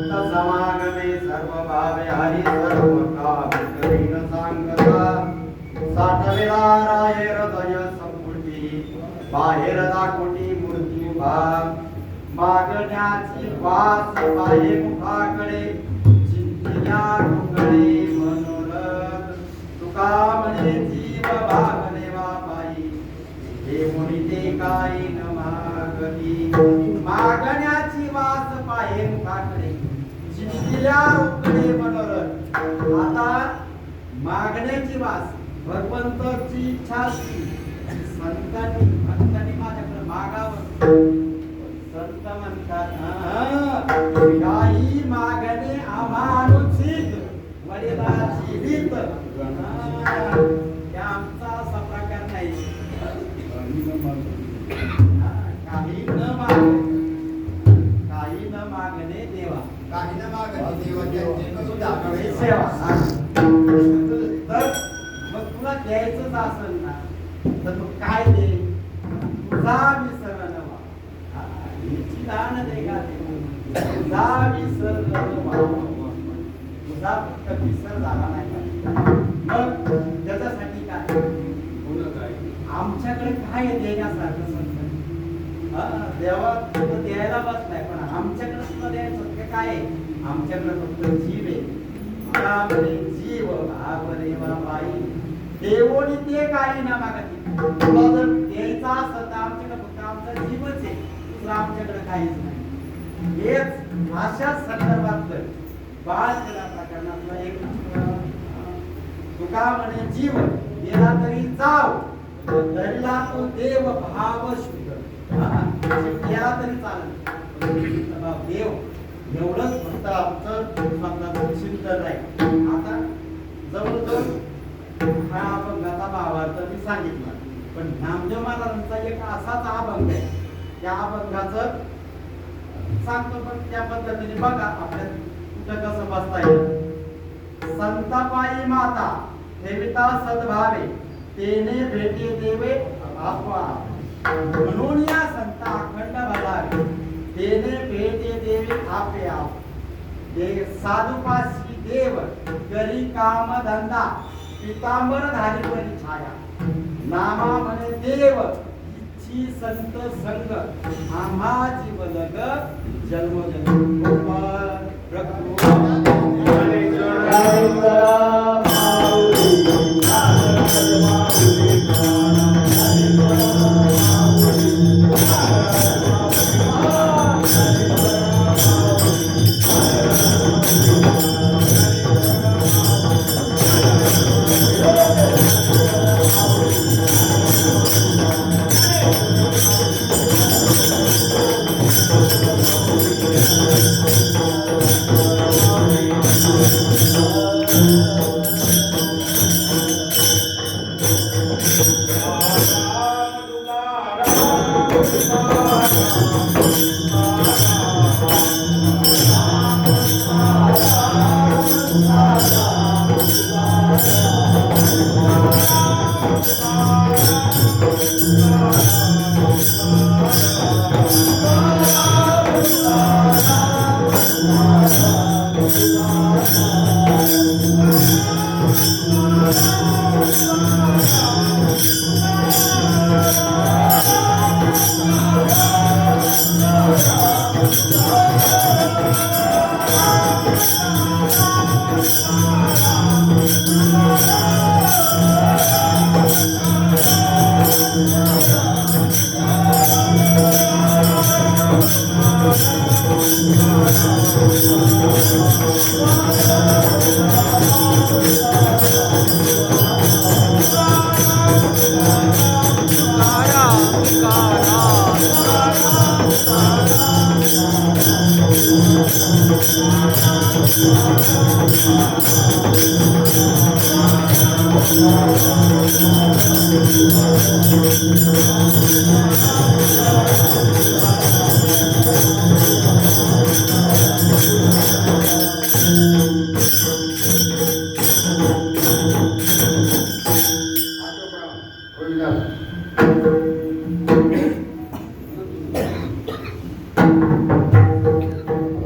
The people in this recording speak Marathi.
समागमे सर्व भावे हरि सर्व कामे करीन सांगता साठविला राये हृदय संपुटी बाहेर दाखोटी मूर्ती भाग मागण्याची वास पाहे मुखाकडे चिंतिया डोंगरे मनोरथ तुका म्हणे जीव भागणे बापाई हे मुनी ते काही न मागती मागण्याची वास पाहे मुखाकडे चिंतिया डोंगरे मनोरथ आता मागण्याची वास भगवंताची इच्छा असली संतांनी भक्तांनी माझ्याकडे मागावं संत म्हणतात काही मागणे अमानुषिक वडिलाची भीत आमचा असा प्रकार नाही काही न मागणे देवा काही न मागणे देवा सुद्धा सेवा तर मग तुला द्यायचंच असेल ना तर मग काय दे तुझा विसर नवा दान दे का तुझा विसर तुझा फक्त विसर झाला नाही मग त्याच्यासाठी काय आमच्याकडे काय देण्यासारखं संत देवा तुला द्यायला बसलाय पण आमच्याकडे तुला द्यायचं काय आहे आमच्याकडे फक्त जीव आहे जीव भावरे बाई देवोनी ते काही ना मागती तुला जर द्यायचा असत तर आमच्याकडे फक्त आमचा जीवच आहे दुसरं आमच्याकडे काहीच नाही हेच अशा संदर्भातलं बाळ केला प्रकरणातलं एक तुका म्हणे जीव गेला तरी जाव धरला तो देव भाव शुद्ध गेला तरी चालेल देव एवढंच फक्त आमचं स्वतःचं चिंतन आहे आता जवळजवळ हा अभंगाचा भावार्थ मी सांगितला पण नामदेव महाराजांचा एक असाच अभंग आहे त्या अभंगाचं सांगतो पण त्या पद्धतीने बघा आपल्या कुठं कसं बसता येईल संतापायी माता ठेविता सद्भावे तेने भेटे देवे आपा म्हणून या संता अखंड भलावे तेने भेटे देवे आपे आप साधुपाशी देव करी काम धंदा पितांबर धारी वरी छाया नामा म्हणे देव इच्छी संत संग आम्हा जीवलग जन्म जन्म होईल.